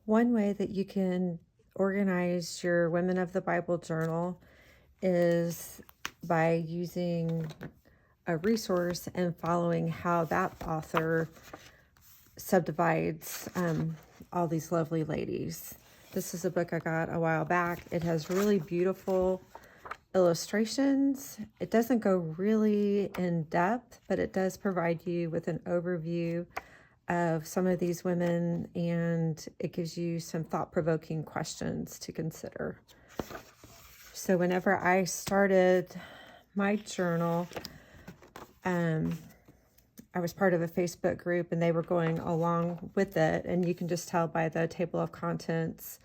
One way that you can organize your Women of the Bible journal is by using a resource and following how that author subdivides all these lovely ladies. This is a book I got a while back. It has really beautiful illustrations. It doesn't go really in depth, but it does provide you with an overview of some of these women, and it gives you some thought-provoking questions to consider. So whenever I started my journal, I was part of a Facebook group and they were going along with it, and you can just tell by the table of contents.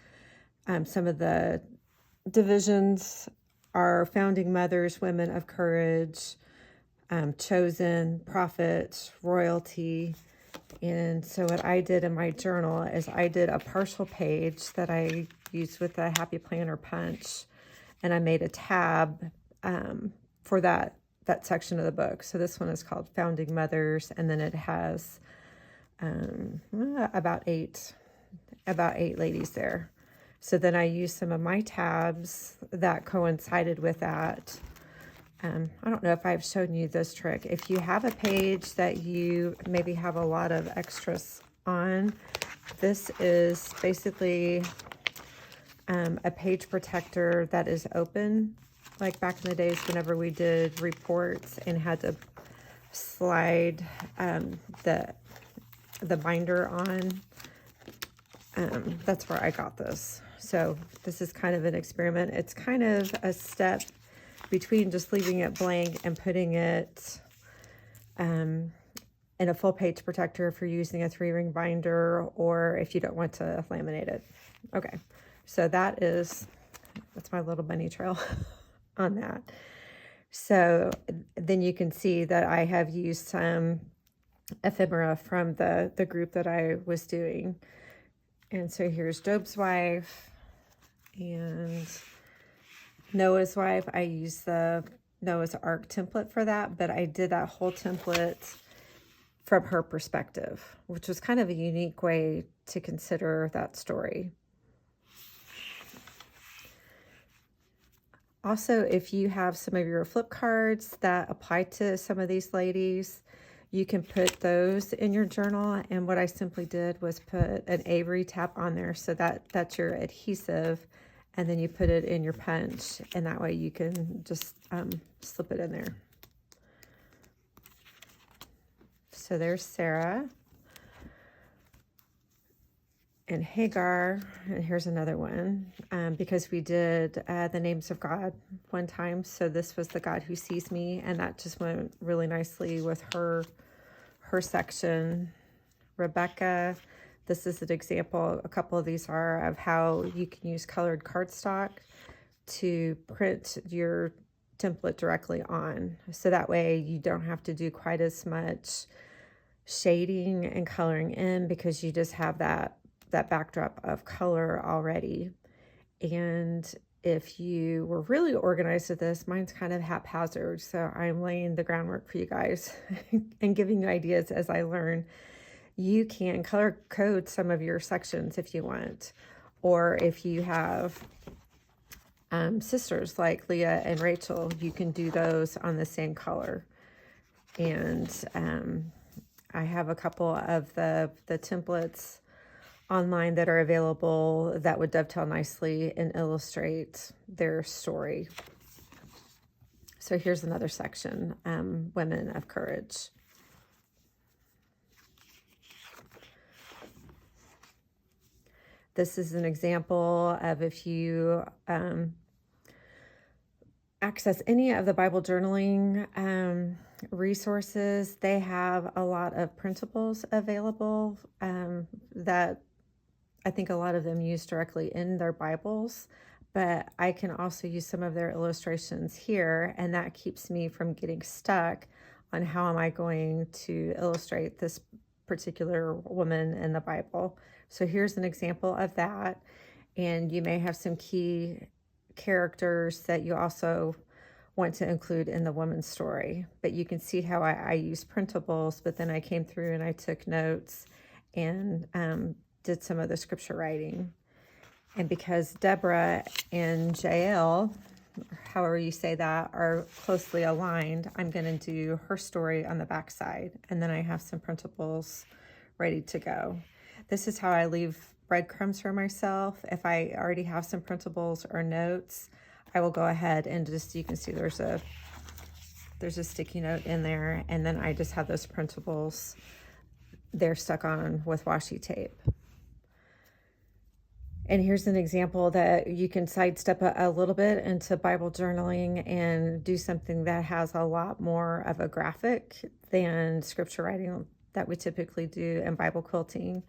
Some of the divisions are founding mothers, women of courage, chosen, prophet, royalty. And so what I did in my journal is I did a partial page that I used with a Happy Planner punch, and I made a tab for that section of the book. So this one is called Founding Mothers, and then it has about eight ladies there. So then I used some of my tabs that coincided with that. I don't know if I've shown you this trick. If you have a page that you maybe have a lot of extras on, this is basically a page protector that is open. Like back in the days whenever we did reports and had to slide the binder on, that's where I got this. So this is kind of an experiment. It's kind of a step between just leaving it blank and putting it in a full page protector if you're using a 3-ring binder, or if you don't want to laminate it. Okay, so that's my little bunny trail on that. So then you can see that I have used some ephemera from the group that I was doing. And so here's Job's wife and Noah's wife. I used the Noah's Ark template for that, but I did that whole template from her perspective, which was kind of a unique way to consider that story. Also, if you have some of your flip cards that apply to some of these ladies, you can put those in your journal. And what I simply did was put an Avery tab on there, so that's your adhesive, and then you put it in your punch, and that way you can just slip it in there. So there's Sarah and Hagar, and here's another one, because we did the names of God one time. So this was the God who sees me, and that just went really nicely with her section. Rebecca, this is an example, a couple of these are, of how you can use colored cardstock to print your template directly on. So that way you don't have to do quite as much shading and coloring in, because you just have that backdrop of color already. And if you were really organized with this, mine's kind of haphazard, so I'm laying the groundwork for you guys and giving you ideas as I learn. You can color code some of your sections if you want, or if you have sisters like Leah and Rachel, you can do those on the same color. And I have a couple of the templates online that are available that would dovetail nicely and illustrate their story. So here's another section, Women of Courage. This is an example of, if you access any of the Bible journaling resources, they have a lot of printables available that I think a lot of them use directly in their Bibles, but I can also use some of their illustrations here, and that keeps me from getting stuck on how am I going to illustrate this particular woman in the Bible. So here's an example of that, and you may have some key characters that you also want to include in the woman's story, but you can see how I use printables, but then I came through and I took notes and did some of the scripture writing. And because Deborah and Jael, however you say that, are closely aligned, I'm going to do her story on the back side. And then I have some printables ready to go. This is how I leave breadcrumbs for myself. If I already have some printables or notes, I will go ahead and just, you can see there's a sticky note in there. And then I just have those printables, they're stuck on with washi tape. And here's an example that you can sidestep a little bit into Bible journaling and do something that has a lot more of a graphic than scripture writing that we typically do in Bible quilting.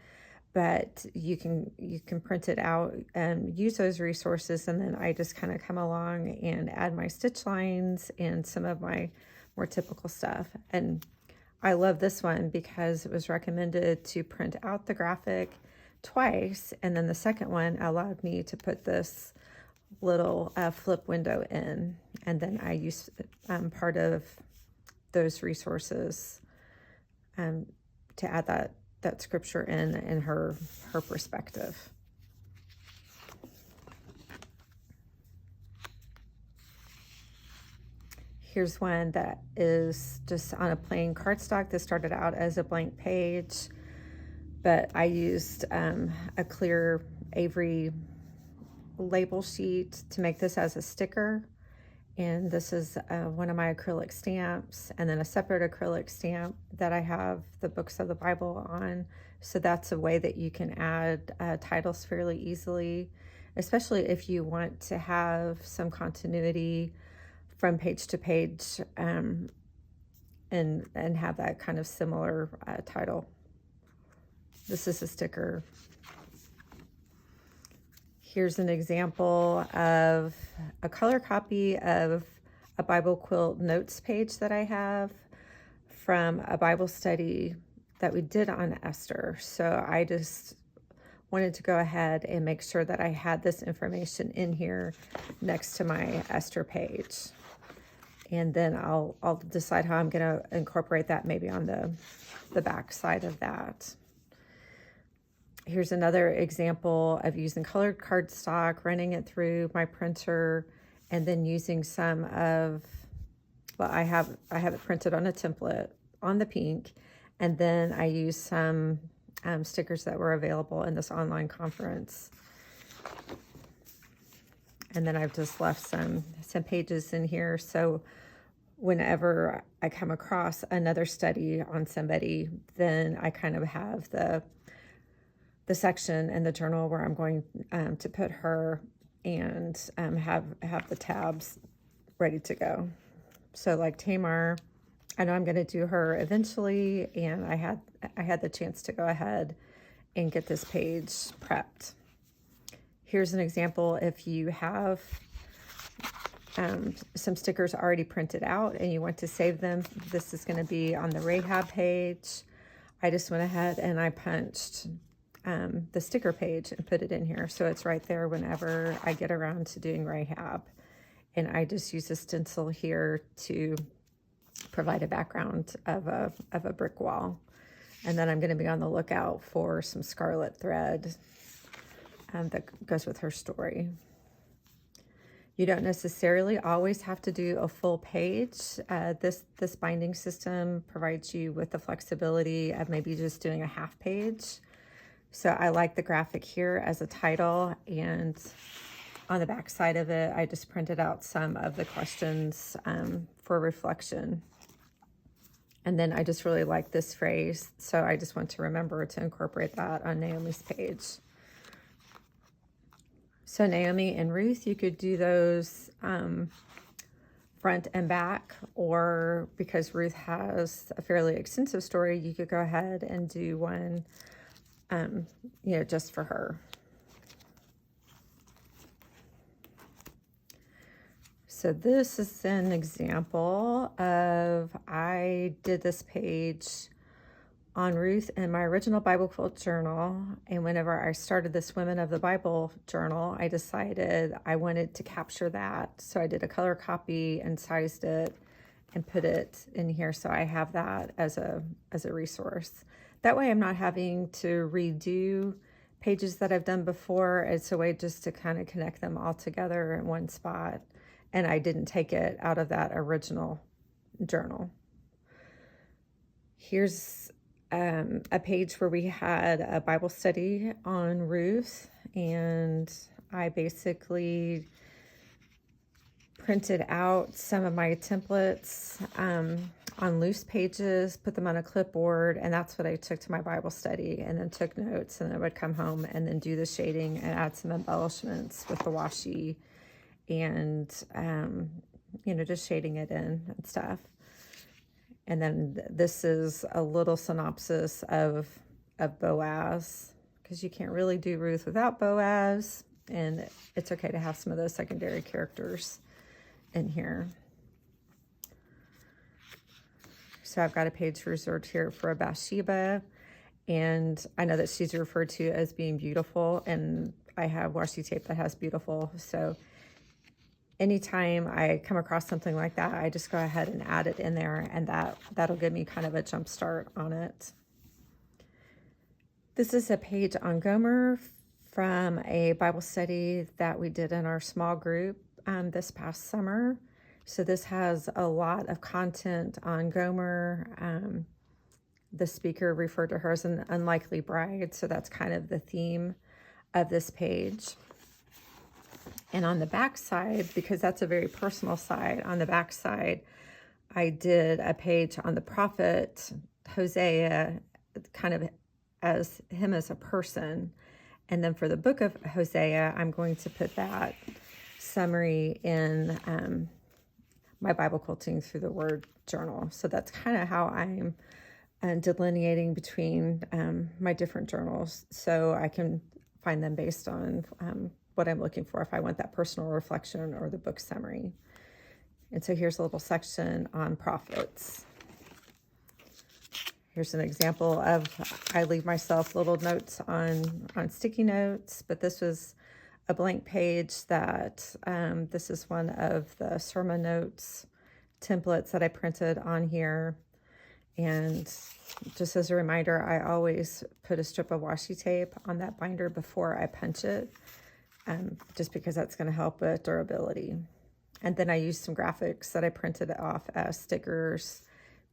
But you can print it out and use those resources, and then I just kind of come along and add my stitch lines and some of my more typical stuff. And I love this one because it was recommended to print out the graphic twice, and then the second one allowed me to put this little flip window in, and then I used part of those resources to add that scripture in her perspective. Here's one that is just on a plain cardstock. This started out as a blank page, but I used a clear Avery label sheet to make this as a sticker. And this is one of my acrylic stamps, and then a separate acrylic stamp that I have the books of the Bible on. So that's a way that you can add titles fairly easily, especially if you want to have some continuity from page to page and have that kind of similar title. This is a sticker. Here's an example of a color copy of a Bible quilt notes page that I have from a Bible study that we did on Esther. So I just wanted to go ahead and make sure that I had this information in here next to my Esther page. And then I'll decide how I'm going to incorporate that maybe on the back side of that. Here's another example of using colored cardstock, running it through my printer, and then using some of, well, I have it printed on a template on the pink, and then I use some stickers that were available in this online conference. And then I've just left some pages in here, so whenever I come across another study on somebody, then I kind of have the section in the journal where I'm going to put her and have the tabs ready to go. So like Tamar, I know I'm going to do her eventually, and I had the chance to go ahead and get this page prepped. Here's an example if you have some stickers already printed out and you want to save them. This is going to be on the Rahab page. I just went ahead and I punched the sticker page and put it in here, so it's right there whenever I get around to doing Rahab. And I just use a stencil here to provide a background of a brick wall. And then I'm going to be on the lookout for some scarlet thread that goes with her story. You don't necessarily always have to do a full page. This binding system provides you with the flexibility of maybe just doing a half page. So I like the graphic here as a title, and on the back side of it, I just printed out some of the questions for reflection. And then I just really like this phrase, so I just want to remember to incorporate that on Naomi's page. So Naomi and Ruth, you could do those front and back, or because Ruth has a fairly extensive story, you could go ahead and do one just for her. So this is an example of, I did this page on Ruth in my original Bible Quilt Journal, and whenever I started this Women of the Bible Journal, I decided I wanted to capture that. So I did a color copy and sized it and put it in here, so I have that as a resource. That way I'm not having to redo pages that I've done before. It's a way just to kind of connect them all together in one spot. And I didn't take it out of that original journal. Here's a page where we had a Bible study on Ruth, and I basically printed out some of my templates on loose pages, put them on a clipboard, and that's what I took to my Bible study, and then took notes, and then I would come home and then do the shading and add some embellishments with the washi and, just shading it in and stuff. And then this is a little synopsis of Boaz, because you can't really do Ruth without Boaz, and it's okay to have some of those secondary characters in here. So I've got a page reserved here for Bathsheba, and I know that she's referred to as being beautiful, and I have washi tape that has beautiful. So anytime I come across something like that, I just go ahead and add it in there, and that'll give me kind of a jump start on it. This is a page on Gomer from a Bible study that we did in our small group this past summer. So this has a lot of content on Gomer. The speaker referred to her as an unlikely bride, so that's kind of the theme of this page. And on the back side, because that's a very personal side, on the back side, I did a page on the prophet Hosea, kind of as him as a person. And then for the book of Hosea, I'm going to put that summary in my Bible Quilting Through the Word journal. So that's kind of how I'm delineating between my different journals, so I can find them based on what I'm looking for, if I want that personal reflection or the book summary. And so here's a little section on prophets. Here's an example of, I leave myself little notes on sticky notes, but this was a blank page that, this is one of the sermon notes templates that I printed on here. And just as a reminder, I always put a strip of washi tape on that binder before I punch it, just because that's going to help with durability. And then I used some graphics that I printed off as stickers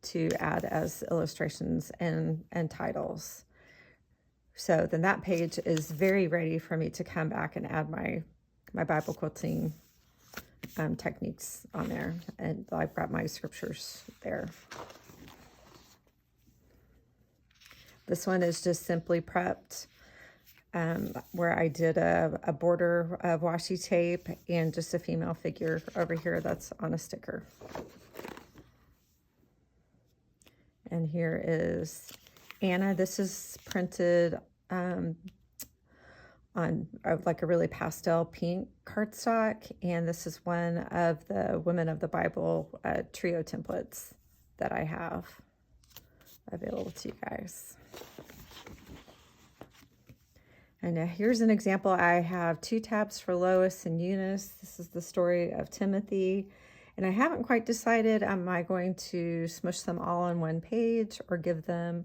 to add as illustrations and titles. So then that page is very ready for me to come back and add my Bible quilting techniques on there. And I've got my scriptures there. This one is just simply prepped, where I did a border of washi tape and just a female figure over here that's on a sticker. And here is Anna. This is printed on like a really pastel pink cardstock, and this is one of the Women of the Bible trio templates that I have available to you guys. And now here's an example. I have 2 tabs for Lois and Eunice. This is the story of Timothy. And I haven't quite decided, am I going to smush them all on one page or give them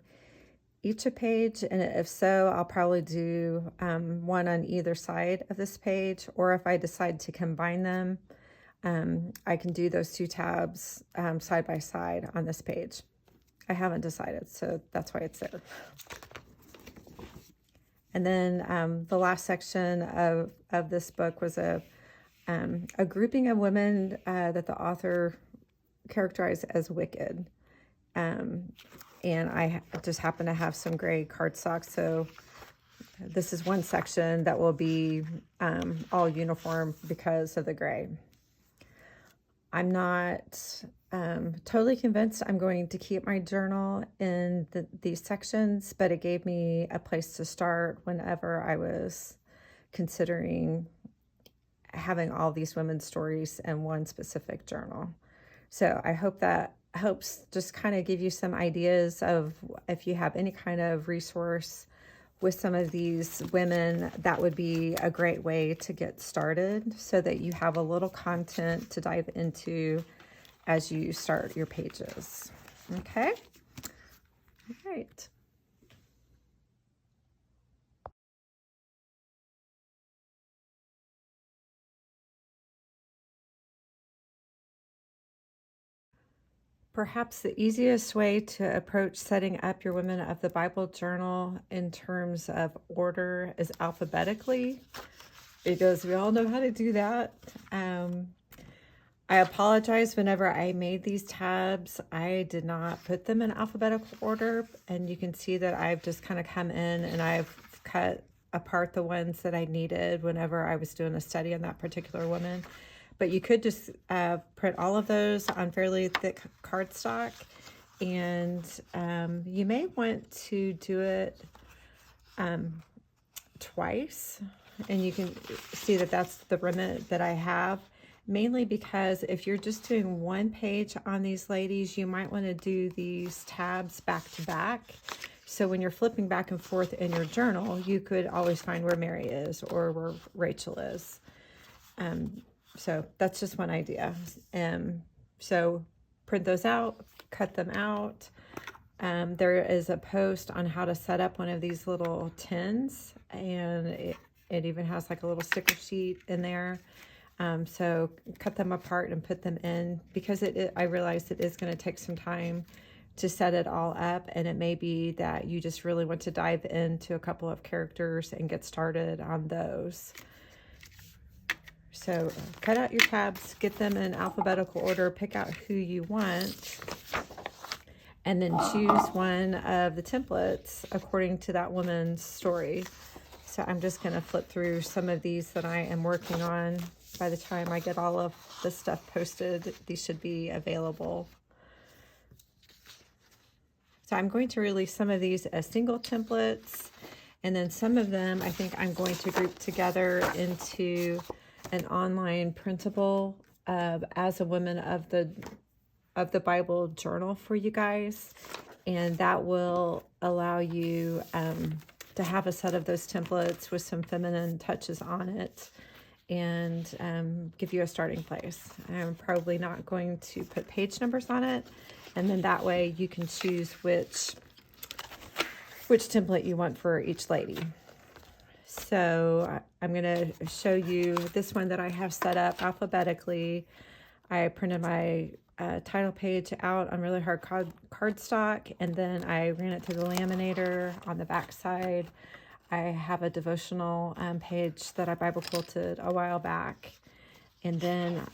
each a page? And if so, I'll probably do one on either side of this page. Or if I decide to combine them, I can do those 2 tabs side by side on this page. I haven't decided, so that's why it's there. And then the last section of this book was a grouping of women that the author characterized as wicked. And I just happen to have some gray cardstock, so this is one section that will be all uniform because of the gray. I'm not totally convinced I'm going to keep my journal in these sections, but it gave me a place to start whenever I was considering having all these women's stories in one specific journal. So I hope that helps just kind of give you some ideas of, if you have any kind of resource with some of these women, that would be a great way to get started, so that you have a little content to dive into as you start your pages. Okay? All right. Perhaps the easiest way to approach setting up your Women of the Bible journal in terms of order is alphabetically, because we all know how to do that. I apologize whenever I made these tabs. I did not put them in alphabetical order, and you can see that I've just kind of come in and I've cut apart the ones that I needed whenever I was doing a study on that particular woman. But you could just print all of those on fairly thick cardstock, and you may want to do it twice, and you can see that that's the remnant that I have, mainly because if you're just doing one page on these ladies, you might want to do these tabs back to back. So when you're flipping back and forth in your journal, you could always find where Mary is or where Rachel is. So that's just one idea. So print those out, cut them out. There is a post on how to set up one of these little tins, and it even has like a little sticker sheet in there. So cut them apart and put them in, because I realize it is going to take some time to set it all up, and it may be that you just really want to dive into a couple of characters and get started on those. So cut out your tabs, get them in alphabetical order, pick out who you want, and then choose one of the templates according to that woman's story. So I'm just going to flip through some of these that I am working on. By the time I get all of the stuff posted, these should be available. So I'm going to release some of these as single templates, and then some of them I think I'm going to group together into an online printable as a Women of the Bible journal for you guys, and that will allow you to have a set of those templates with some feminine touches on it, and give you a starting place. I'm probably not going to put page numbers on it, and then that way you can choose which template you want for each lady. So I'm going to show you this one that I have set up alphabetically. I printed my title page out on really hard cardstock, and then I ran it through the laminator on the back side. I have a devotional page that I Bible quilted a while back. And then,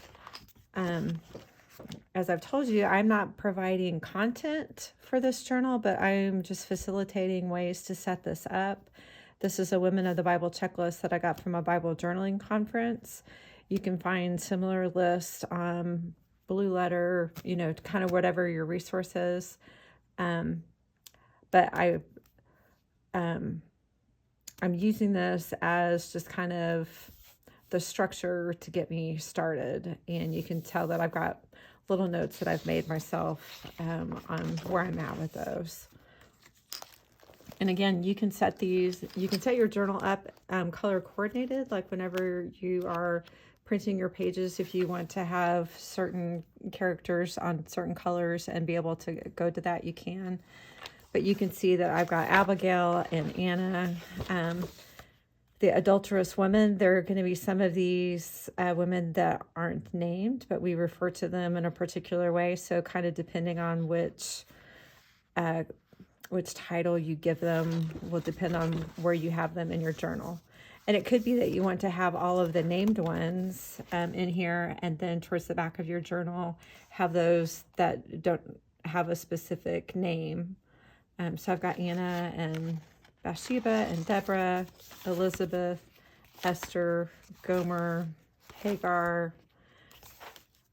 as I've told you, I'm not providing content for this journal, but I'm just facilitating ways to set this up. This is a Women of the Bible checklist that I got from a Bible journaling conference. You can find similar lists on Blue Letter, kind of whatever your resource is. But I'm using this as just kind of the structure to get me started. And you can tell that I've got little notes that I've made myself on where I'm at with those. And again, you can set your journal up color coordinated, like whenever you are printing your pages, if you want to have certain characters on certain colors and be able to go to that, you can. But you can see that I've got Abigail and Anna, the adulterous women. There are going to be some of these women that aren't named, but we refer to them in a particular way. So kind of depending on which title you give them will depend on where you have them in your journal. And it could be that you want to have all of the named ones in here, and then towards the back of your journal have those that don't have a specific name. So I've got Anna and Bathsheba and Deborah, Elizabeth, Esther, Gomer, Hagar.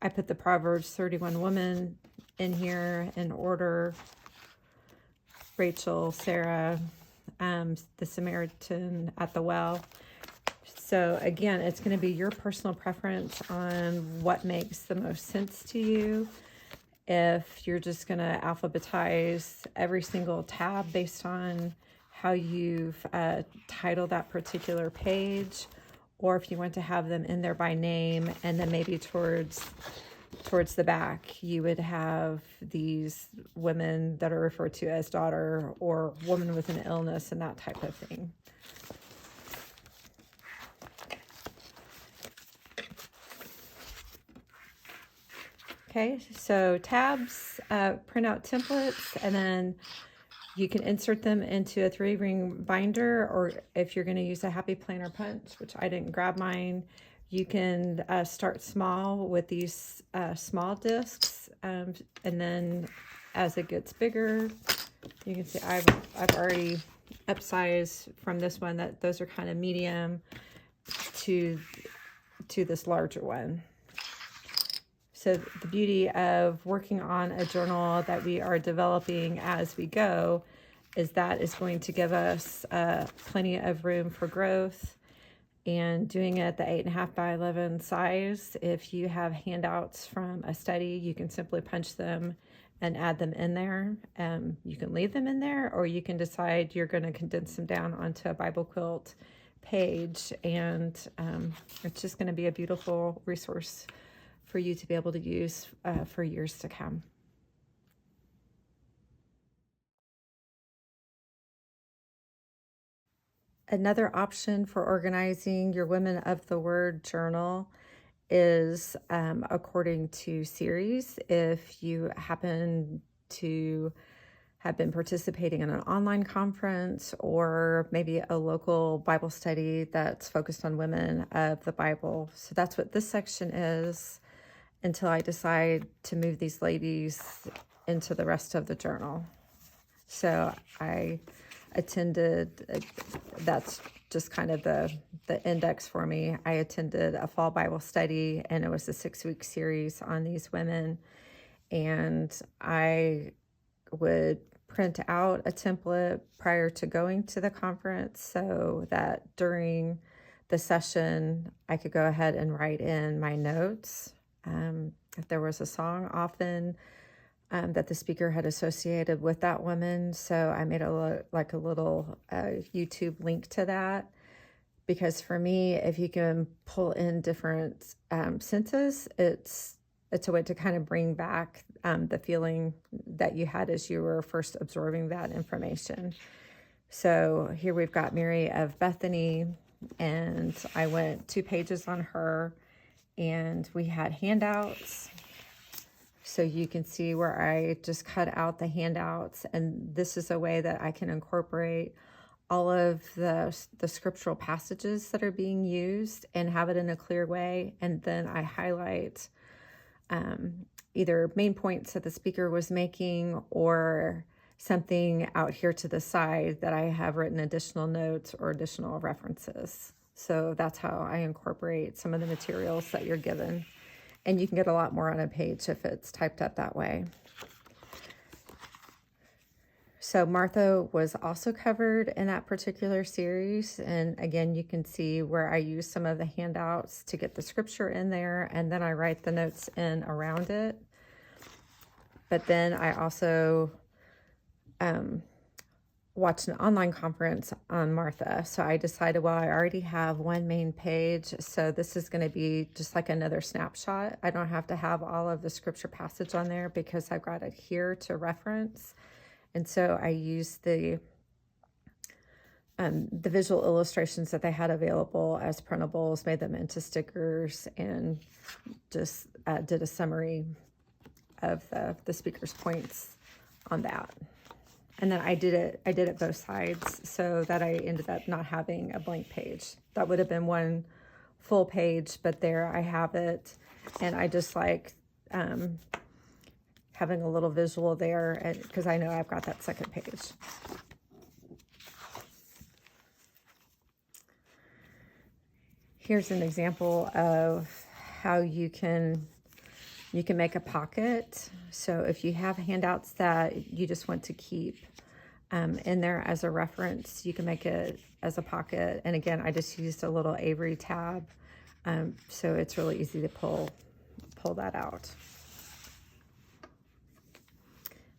I put the Proverbs 31 woman in here in order. Rachel, Sarah, the Samaritan at the well. So again, it's going to be your personal preference on what makes the most sense to you. If you're just going to alphabetize every single tab based on how you've titled that particular page, or if you want to have them in there by name, and then maybe towards the back, you would have these women that are referred to as daughter or woman with an illness and that type of thing. Okay, so tabs, print out templates, and then you can insert them into a 3-ring binder, or if you're going to use a Happy Planner punch, which I didn't grab mine, you can start small with these small discs, and then as it gets bigger, you can see I've already upsized from this one, that those are kind of medium to this larger one. So the beauty of working on a journal that we are developing as we go is that is going to give us plenty of room for growth. And doing it the 8.5 by 11 size, if you have handouts from a study, you can simply punch them and add them in there. You can leave them in there, or you can decide you're going to condense them down onto a Bible quilt page, and it's just going to be a beautiful resource for you to be able to use for years to come. Another option for organizing your Women of the Word journal is according to series. If you happen to have been participating in an online conference, or maybe a local Bible study that's focused on women of the Bible. So that's what this section is, until I decide to move these ladies into the rest of the journal. So I attended, that's just kind of the index for me. I attended a fall Bible study, and it was a 6-week series on these women. And I would print out a template prior to going to the conference, so that during the session, I could go ahead and write in my notes. If there was a song often that the speaker had associated with that woman. So I made a little YouTube link to that, because for me, if you can pull in different sentences, it's a way to kind of bring back the feeling that you had as you were first absorbing that information. So here we've got Mary of Bethany, and I went 2 pages on her, and we had handouts. So you can see where I just cut out the handouts, and this is a way that I can incorporate all of the scriptural passages that are being used and have it in a clear way. And then I highlight either main points that the speaker was making, or something out here to the side that I have written additional notes or additional references. So that's how I incorporate some of the materials that you're given. And you can get a lot more on a page if it's typed up that way. So Martha was also covered in that particular series. And again, you can see where I use some of the handouts to get the scripture in there, and then I write the notes in around it. But then I also watched an online conference on Martha. So I decided, well, I already have one main page, so this is going to be just like another snapshot. I don't have to have all of the scripture passage on there, because I've got it here to reference. And so I used the visual illustrations that they had available as printables, made them into stickers, and just did a summary of the speaker's points on that. And then I did it both sides, so that I ended up not having a blank page. That would have been one full page, but there I have it. And I just like having a little visual there, because I know I've got that second page. Here's an example of how you can make a pocket. So if you have handouts that you just want to keep in there as a reference, you can make it as a pocket. And again, I just used a little Avery tab, so it's really easy to pull that out.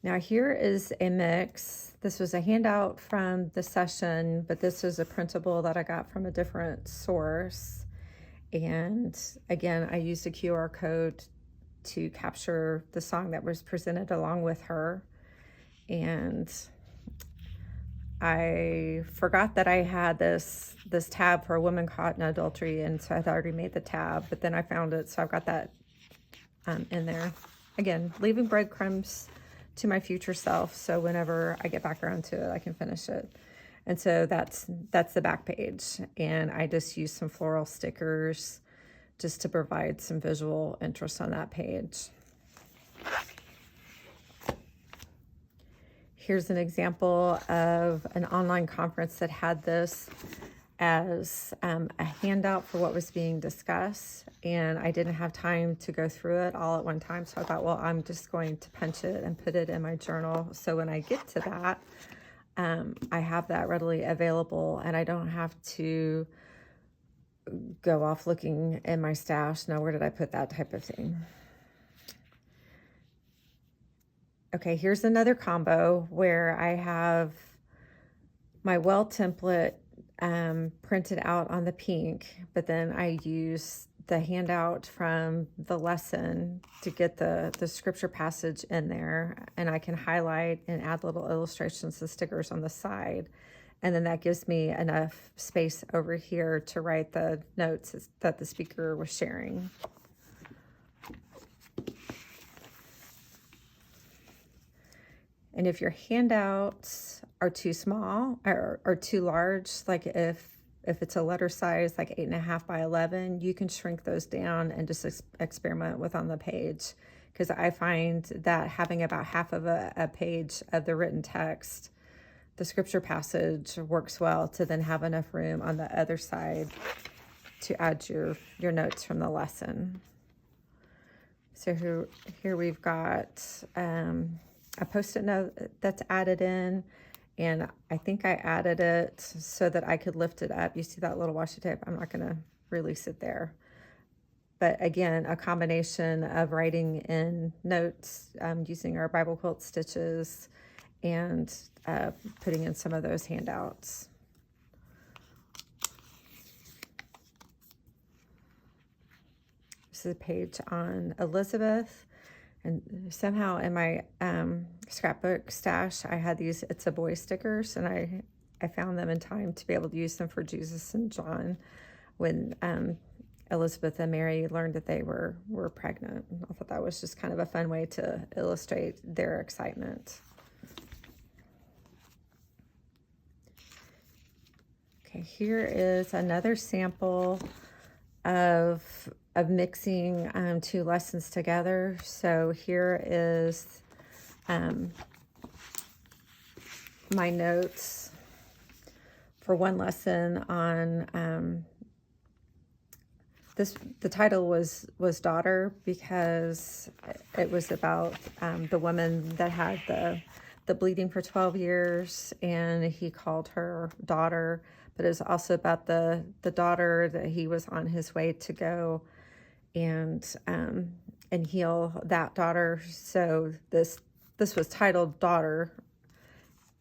Now here is a mix. This was a handout from the session, but this is a printable that I got from a different source. And again, I used a QR code to capture the song that was presented along with her. And I forgot that I had this tab for a woman caught in adultery, and so I'd already made the tab, but then I found it, so I've got that in there. again, leaving breadcrumbs to my future self, so whenever I get back around to it, I can finish it. And so that's the back page, and I just use some floral stickers just to provide some visual interest on that page. Here's an example of an online conference that had this as a handout for what was being discussed, and I didn't have time to go through it all at one time, so I thought, well, I'm just going to punch it and put it in my journal, so when I get to that, I have that readily available, and I don't have to go off looking in my stash. Now, where did I put that type of thing? Okay, here's another combo where I have my well template printed out on the pink, but then I use the handout from the lesson to get the scripture passage in there, and I can highlight and add little illustrations and stickers on the side, and then that gives me enough space over here to write the notes that the speaker was sharing. And if your handouts are too small or too large, like if it's a letter size like 8.5 by 11, you can shrink those down and just experiment with on the page. Because I find that having about half of a page of the written text, the scripture passage, works well to then have enough room on the other side to add your notes from the lesson. So here we've got a Post-it note that's added in, and I think I added it so that I could lift it up. You see that little washi tape? I'm not going to release it there. But again, a combination of writing in notes, using our Bible quilt stitches, and putting in some of those handouts. This is a page on Elizabeth. And somehow in my scrapbook stash, I had these It's a Boy stickers, and I found them in time to be able to use them for Jesus and John when Elizabeth and Mary learned that they were pregnant. I thought that was just kind of a fun way to illustrate their excitement. Okay, here is another sample of mixing two lessons together. So here is my notes for one lesson on the title was Daughter, because it was about the woman that had the bleeding for 12 years, and he called her daughter. But it was also about the daughter that he was on his way to go and heal that daughter. So this was titled Daughter,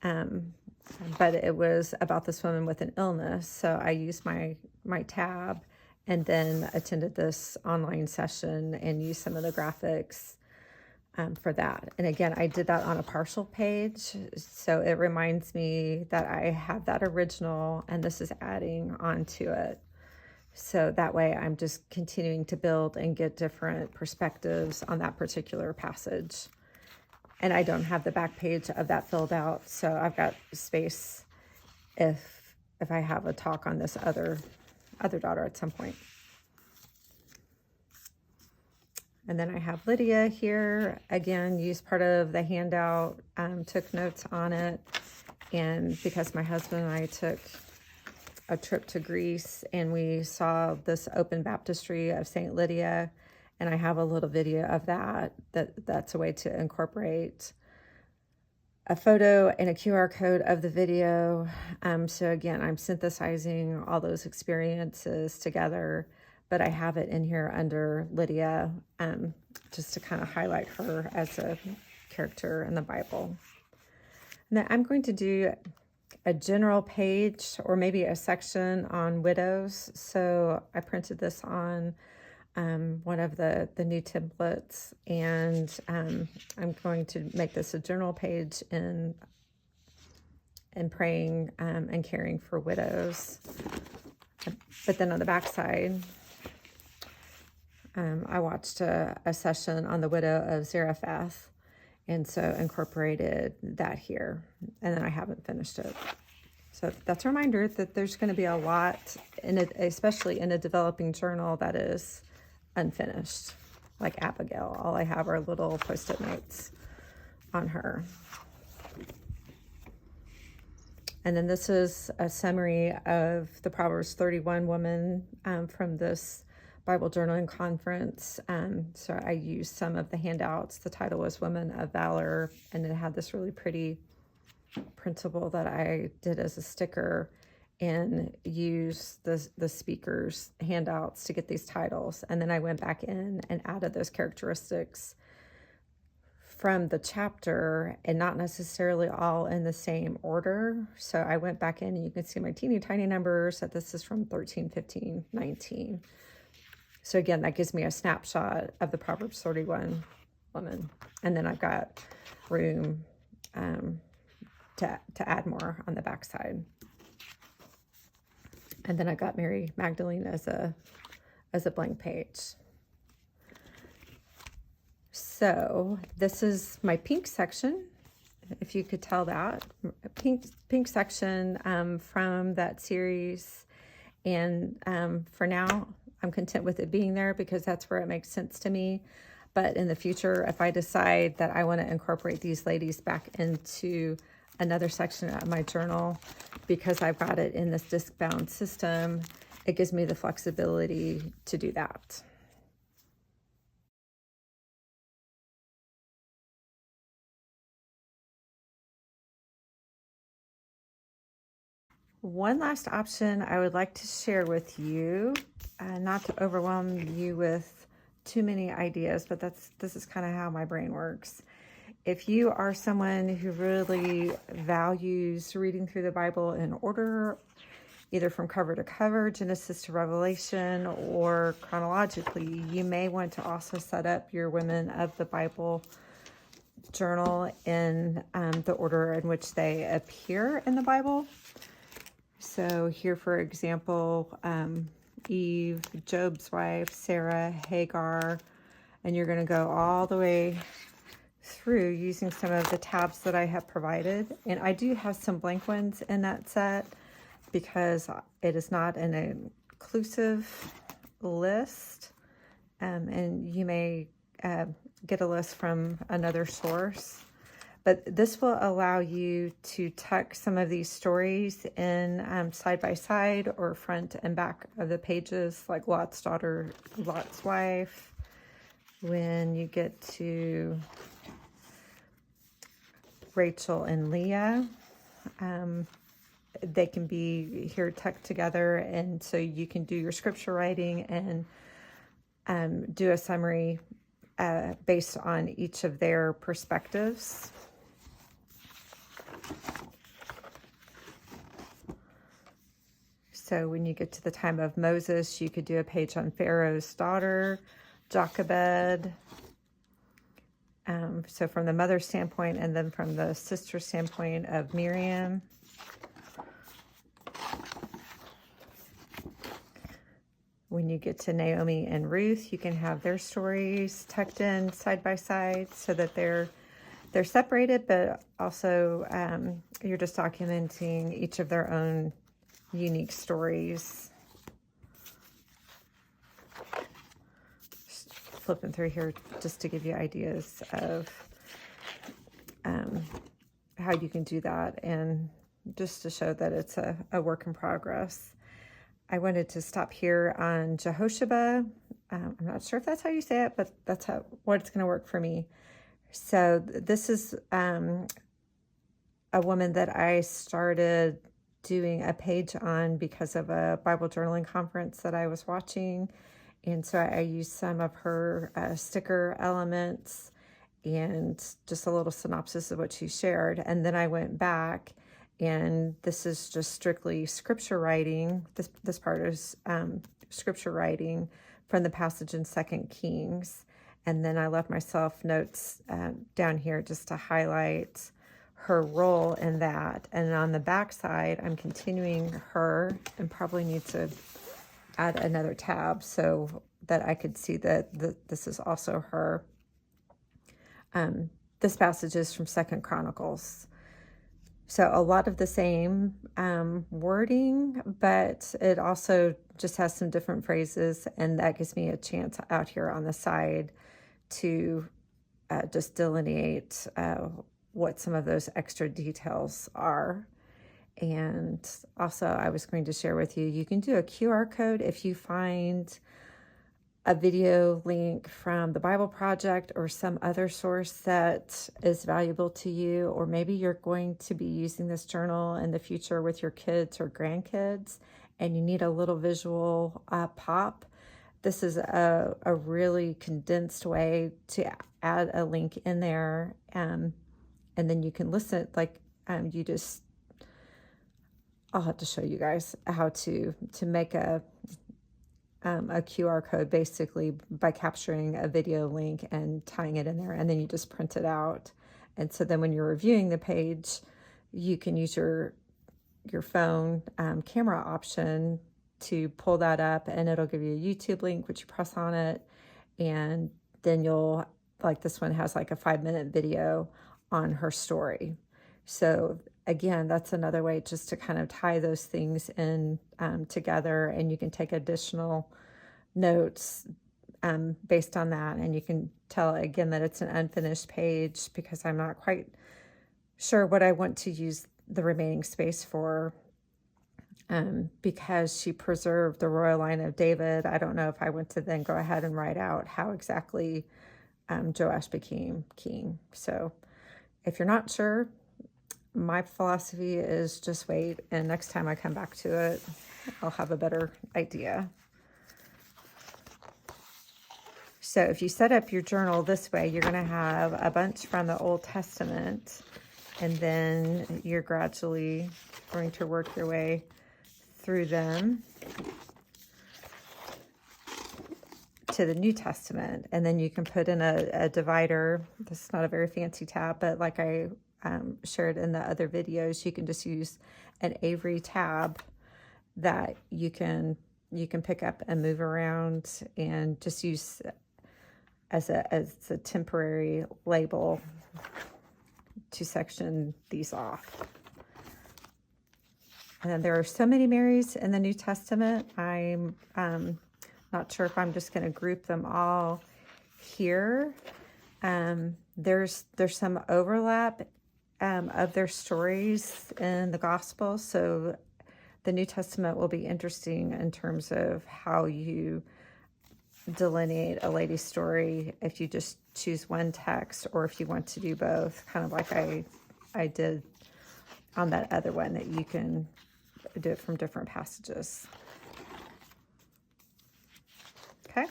but it was about this woman with an illness. So I used my tab and then attended this online session and used some of the graphics for that. And again, I did that on a partial page, so it reminds me that I have that original and this is adding onto it. So that way I'm just continuing to build and get different perspectives on that particular passage. And I don't have the back page of that filled out, so I've got space if I have a talk on this other daughter at some point. And then I have Lydia here, again, used part of the handout, took notes on it. And because my husband and I took a trip to Greece and we saw this open baptistry of St. Lydia, and I have a little video of that's a way to incorporate a photo and a QR code of the video. So again, I'm synthesizing all those experiences together, but I have it in here under Lydia, just to kind of highlight her as a character in the Bible. Now I'm going to do a general page or maybe a section on widows. So I printed this on one of the new templates, and I'm going to make this a journal page in praying and caring for widows. But then on the back side, I watched a session on the widow of Zarephath, and so incorporated that here, and then I haven't finished it. So that's a reminder that there's going to be a lot in it, especially in a developing journal, that is unfinished. Like Abigail, all I have are little post-it notes on her. And then this is a summary of the Proverbs 31 woman from this Bible journaling conference. So I used some of the handouts. The title was Women of Valor, and it had this really pretty printable that I did as a sticker, and use the speakers' handouts to get these titles. And then I went back in and added those characteristics from the chapter, and not necessarily all in the same order. So I went back in, and you can see my teeny tiny numbers that this is from 13, 15, 19. So again, that gives me a snapshot of the Proverbs 31 woman. And then I've got room to add more on the backside. And then I got Mary Magdalene as a blank page. So this is my pink section, if you could tell that. Pink section from that series. And for now, I'm content with it being there because that's where it makes sense to me. But in the future, if I decide that I want to incorporate these ladies back into another section of my journal, because I've got it in this disc-bound system, it gives me the flexibility to do that. One last option I would like to share with you, not to overwhelm you with too many ideas, but this is kind of how my brain works. If you are someone who really values reading through the Bible in order, either from cover to cover, Genesis to Revelation, or chronologically, you may want to also set up your Women of the Bible journal in the order in which they appear in the Bible. So here, for example, Eve, Job's wife, Sarah, Hagar, and you're going to go all the way through using some of the tabs that I have provided. And I do have some blank ones in that set because it is not an inclusive list, and you may get a list from another source. But this will allow you to tuck some of these stories in side by side or front and back of the pages, like Lot's daughter, Lot's wife. When you get to Rachel and Leah, they can be here tucked together, and so you can do your scripture writing and do a summary based on each of their perspectives. So when you get to the time of Moses, you could do a page on Pharaoh's daughter, Jochebed. So from the mother standpoint, and then from the sister standpoint of Miriam. When you get to Naomi and Ruth, you can have their stories tucked in side by side so that they're separated, but also you're just documenting each of their own unique stories. Just flipping through here just to give you ideas of how you can do that, and just to show that it's a work in progress. I wanted to stop here on Jehosheba. I'm not sure if that's how you say it, but that's what it's going to work for me. So this is a woman that I started doing a page on because of a Bible journaling conference that I was watching. And so I used some of her sticker elements and just a little synopsis of what she shared. And then I went back, and this is just strictly scripture writing. This part is scripture writing from the passage in 2 Kings. And then I left myself notes down here just to highlight her role in that. And on the back side, I'm continuing her, and probably need to add another tab. So that I could see that this is also her. This passage is from 2 Chronicles. So a lot of the same wording, but it also just has some different phrases, and that gives me a chance out here on the side to just delineate what some of those extra details are. And also, I was going to share with you, you can do a QR code if you find a video link from the Bible Project or some other source that is valuable to you, or maybe you're going to be using this journal in the future with your kids or grandkids, and you need a little visual pop. This is a really condensed way to add a link in there, and then you can listen, like I'll have to show you guys how to make a QR code, basically by capturing a video link and tying it in there, and then you just print it out. And so then when you're reviewing the page, you can use your phone camera option to pull that up, and it'll give you a YouTube link, which you press on it, and then you'll, like this one has like a 5-minute video on her story. So again, that's another way just to kind of tie those things in together, and you can take additional notes based on that, and you can tell again that it's an unfinished page because I'm not quite sure what I want to use the remaining space for, because she preserved the royal line of David. I don't know if I want to then go ahead and write out how exactly Joash became king. So if you're not sure, my philosophy is just wait, and next time I come back to it, I'll have a better idea. So if you set up your journal this way, you're going to have a bunch from the Old Testament, and then you're gradually going to work your way through them to the New Testament. And then you can put in a divider. This is not a very fancy tab, but like I shared in the other videos, you can just use an Avery tab that you can pick up and move around, and just use as a temporary label to section these off. And then there are so many Marys in the New Testament. I'm not sure if I'm just going to group them all here. There's some overlap of their stories in the Gospel, so the New Testament will be interesting in terms of how you delineate a lady's story if you just choose one text, or if you want to do both, kind of like I did on that other one, that you can do it from different passages. Okay.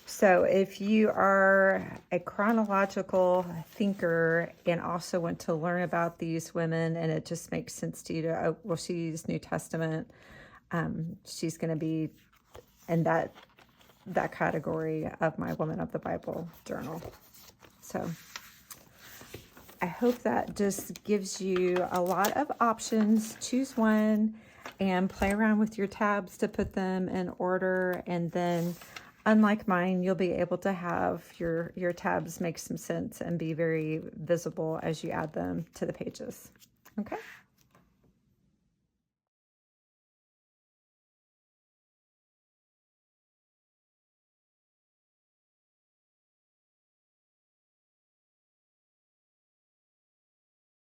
So if you are a chronological thinker and also want to learn about these women, and it just makes sense to you to, oh, well, she's New Testament, she's going to be in that category of my Woman of the Bible journal. So I hope that just gives you a lot of options. Choose one and play around with your tabs to put them in order, and then unlike mine, you'll be able to have your tabs make some sense and be very visible as you add them to the pages. Okay.